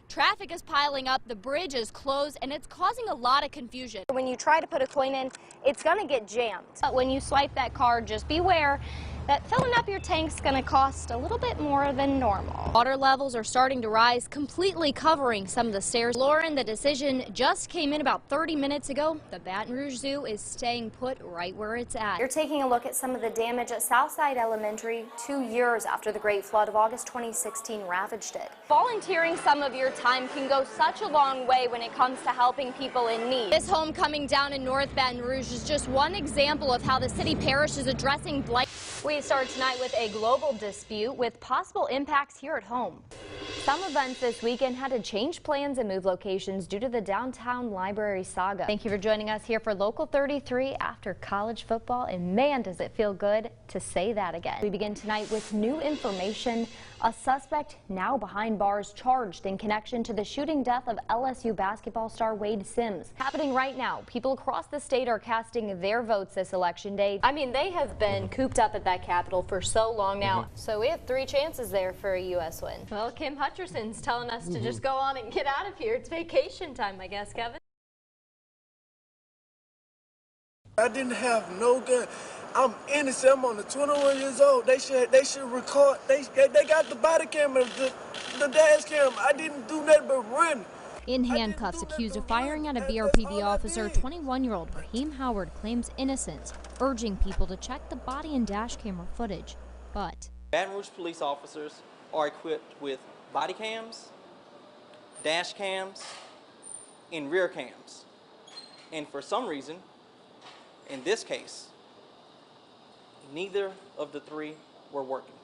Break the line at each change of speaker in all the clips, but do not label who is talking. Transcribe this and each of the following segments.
Traffic is piling up, the bridge is closed, and it's causing a lot of confusion. When you try to put a coin in, it's going to get jammed. But when you swipe that card, just beware that filling up your tank's going to cost a little bit more than normal. Water levels are starting to rise, completely covering some of the stairs. Lauren, the decision just came in about 30 minutes ago. The Baton Rouge Zoo is staying put right where it's at. You're taking a look at some of the damage at Southside Elementary 2 years after the Great Flood of August 2016 ravaged it. Volunteering some of your time can go such a long way when it comes to helping people in need. This home coming down in North Baton Rouge is just one example of how the city parish is addressing blight. We start tonight with a global dispute with possible impacts here at home. Some events this weekend had to change plans and move locations due to the downtown library saga. Thank you for joining us here for Local 33 after college football, and man, does it feel good to say that again. We begin tonight with new information. A suspect now behind bars charged in connection to the shooting death of LSU basketball star Wade Sims. Happening right now, people across the state are casting their votes this election day. I mean, they have been cooped up at that Capitol for so long now. So we have 3 chances there for a U.S. win. Well, Kim Hutcherson's telling us to just go on and get out of here. It's vacation time, I guess, Kevin.
I didn't have no gun. I'm innocent. I'm only 21 years old. They should record. They got the body camera, the dash cam. I didn't do nothing but run.
In handcuffs, accused of firing at a BRPD officer, 21-year-old Raheem Howard claims innocence, urging people to check the body and dash camera footage. But
Baton Rouge police officers are equipped with body cams, dash cams, and rear cams. And for some reason, in this case, neither of the 3 were working.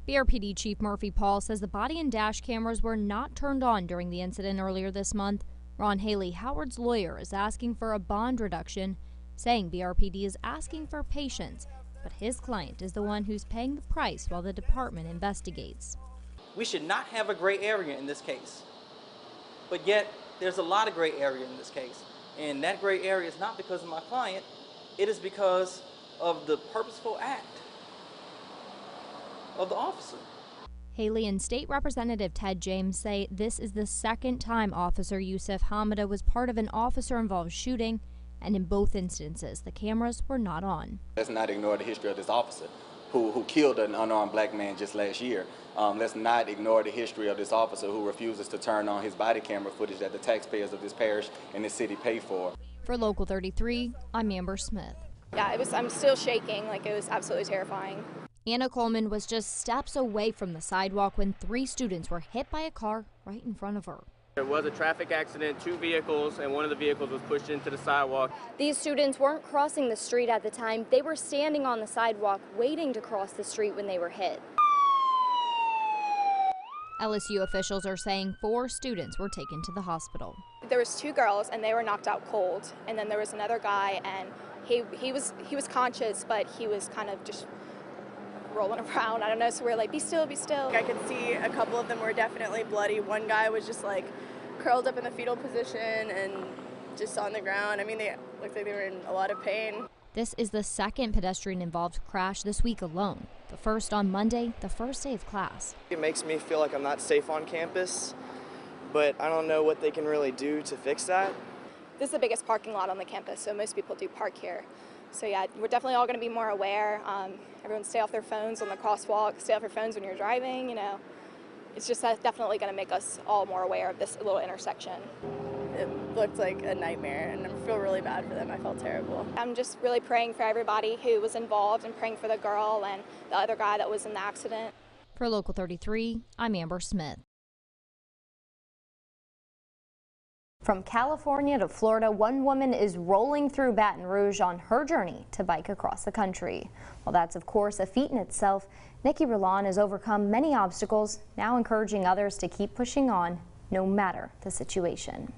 BRPD Chief Murphy Paul says the body and dash cameras were not turned on during the incident earlier this month. Ron Haley, Howard's lawyer, is asking for a bond reduction, saying BRPD is asking for patience, but his client is the one who's paying the price while the department investigates.
We should not have a gray area in this case, but yet there's a lot of gray area in this case, and that gray area is not because of my client, it is because of the purposeful act of the officer.
Haley and State Representative Ted James say this is the second time Officer Yusuf Hamida was part of an officer-involved shooting, and in both instances, the cameras were not on.
Let's not ignore the history of this officer who killed an unarmed black man just last year. Let's not ignore the history of this officer who refuses to turn on his body camera footage that the taxpayers of this parish and this city pay for.
For Local 33, I'm Amber Smith.
Yeah, I'm still shaking. Like, it was absolutely terrifying.
Anna Coleman was just steps away from the sidewalk when 3 students were hit by a car right in front of her.
There was a traffic accident, 2 vehicles, and one of the vehicles was pushed into the sidewalk.
These students weren't crossing the street at the time. They were standing on the sidewalk waiting to cross the street when they were hit. LSU officials are saying 4 students were taken to the hospital.
There was 2 girls, and they were knocked out cold. And then there was another guy, and he was conscious, but he was kind of just rolling around. I don't know, so we were like, be still, be still.
I could see a couple of them were definitely bloody. One guy was just like curled up in the fetal position and just on the ground. I mean, they looked like they were in a lot of pain.
This is the second pedestrian-involved crash this week alone. The first on Monday, the first day of class.
It makes me feel like I'm not safe on campus, but I don't know what they can really do to fix that.
This is the biggest parking lot on the campus, so most people do park here. So yeah, we're definitely all going to be more aware. Everyone stay off their phones on the crosswalk, stay off your phones when you're driving, you know. It's just definitely going to make us all more aware of this little intersection.
It looked like a nightmare, and I feel really bad for them. I felt terrible.
I'm just really praying for everybody who was involved and praying for the girl and the other guy that was in the accident.
For Local 33, I'm Amber Smith. From California to Florida, one woman is rolling through Baton Rouge on her journey to bike across the country. Well, that's of course a feat in itself. Nikki Rolland has overcome many obstacles, now encouraging others to keep pushing on, no matter the situation.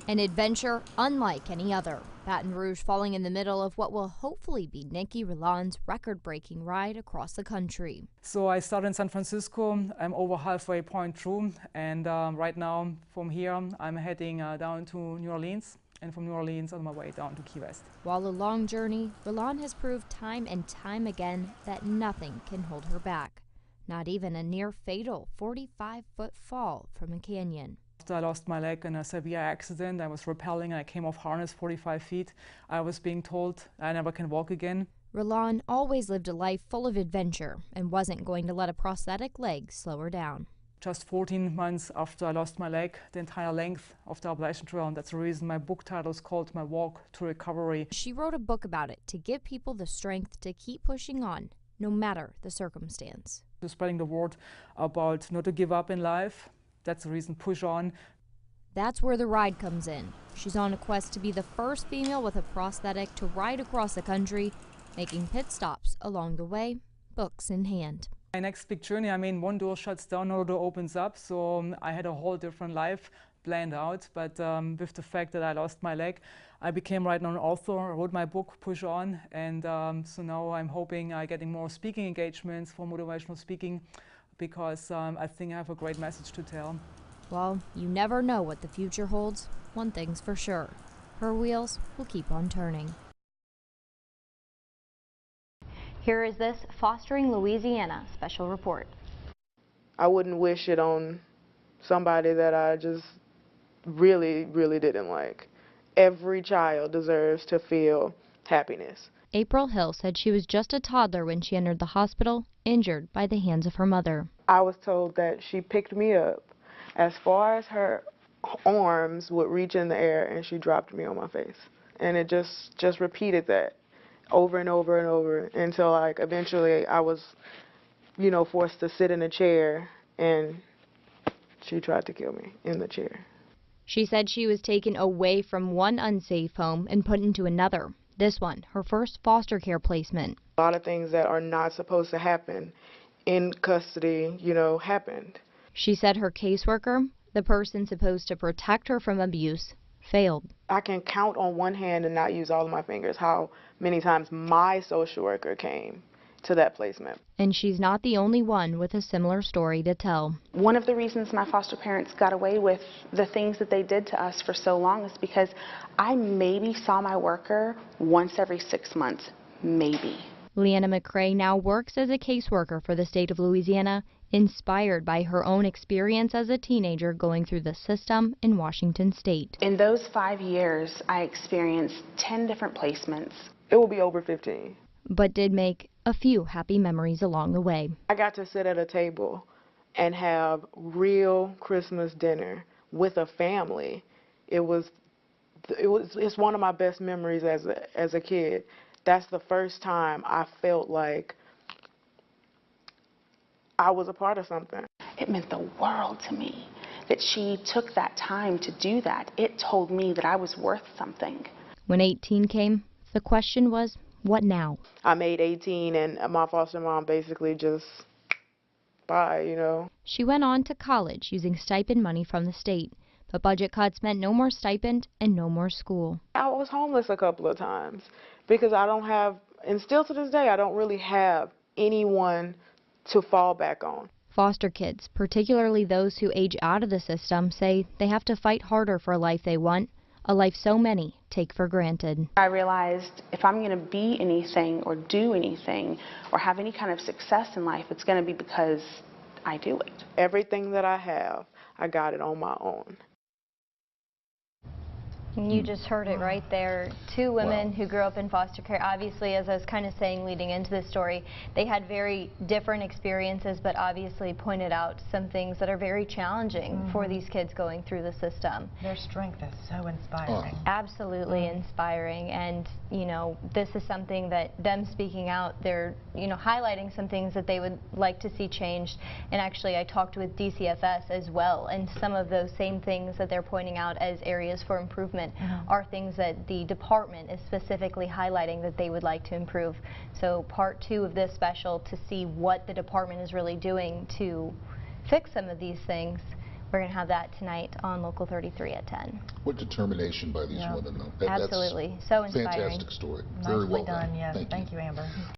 An adventure unlike any other. Baton Rouge falling in the middle of what will hopefully be Nikki Rolland's record-breaking ride across the country.
So I started in San Francisco. I'm over halfway point through, and right now from here I'm heading down to New Orleans, and from New Orleans on my way down to Key West.
While a long journey, Rolland has proved time and time again that nothing can hold her back. not even a near fatal 45-foot fall from a canyon.
After I lost my leg in a severe accident, I was rappelling and I came off harness 45 feet. I was being told I never can walk again.
Roland always lived a life full of adventure and wasn't going to let a prosthetic leg slow her down.
Just 14 months after I lost my leg, the entire length of the Appalachian Trail, and that's the reason my book title is called My Walk to Recovery.
She wrote a book about it to give people the strength to keep pushing on, no matter the circumstance.
Spreading the word about not to give up in life, that's the reason, push on.
That's where the ride comes in. She's on a quest to be the first female with a prosthetic to ride across the country, making pit stops along the way, books in hand.
My next big journey, I mean, one door shuts down, another door opens up, so I had a whole different life planned out, but with the fact that I lost my leg, I became right now an author, I wrote my book, Push On, and so now I'm hoping I'm getting more speaking engagements for motivational speaking, because I think I have a great message to tell.
Well, you never know what the future holds. One thing's for sure, her wheels will keep on turning. Here is this Fostering Louisiana special report.
I wouldn't wish it on somebody that I just really, really didn't like. Every child deserves to feel happiness.
April Hill said she was just a toddler when she entered the hospital, injured by the hands of her mother.
I was told that she picked me up as far as her arms would reach in the air, and she dropped me on my face. And it just repeated that over and over and over until like eventually I was, you know, forced to sit in a chair, and she tried to kill me in the chair.
She said she was taken away from one unsafe home and put into another. This one, her first foster care placement.
A lot of things that are not supposed to happen in custody, you know, happened.
She said her caseworker, the person supposed to protect her from abuse, failed.
I can count on one hand and not use all of my fingers how many times my social worker came to that placement.
And she's not the only one with a similar story to tell.
One of the reasons my foster parents got away with the things that they did to us for so long is because I maybe saw my worker once every 6 months, maybe.
Leanna McCrae now works as a caseworker for the state of Louisiana, inspired by her own experience as a teenager going through the system in Washington state.
In those 5 years, I experienced 10 different placements.
It will be over 15.
But did make a few happy memories along the way.
I got to sit at a table and have real Christmas dinner with a family. It's one of my best memories as a kid. That's the first time I felt like I was a part of something.
It meant the world to me that she took that time to do that. It told me that I was worth something.
When 18 came, the question was, what now?
I made 18 and my foster mom basically just, bye, you know.
She went on to college using stipend money from the state, but budget cuts meant no more stipend and no more school.
I was homeless a couple of times because I don't have, and still to this day, I don't really have anyone to fall back on.
Foster kids, particularly those who age out of the system, say they have to fight harder for a life they want, a life so many take for granted.
I realized if I'm going to be anything or do anything or have any kind of success in life, it's going to be because I do it.
Everything that I have, I got it on my own.
You just heard it right there. Two women who grew up in foster care. Obviously, as I was kind of saying leading into this story, they had very different experiences, but obviously pointed out some things that are very challenging for these kids going through the system.
Their strength is so inspiring.
Absolutely inspiring. And, you know, this is something that them speaking out, they're, you know, highlighting some things that they would like to see changed. And actually, I talked with DCFS as well, and some of those same things that they're pointing out as areas for improvement are things that the department is specifically highlighting that they would like to improve. So part 2 of this special, to see what the department is really doing to fix some of these things, we're going to have that tonight on Local 33 at 10.
What determination by these women, though.
Absolutely. So inspiring.
Fantastic story. Very well done.
Yes. Thank you, Amber.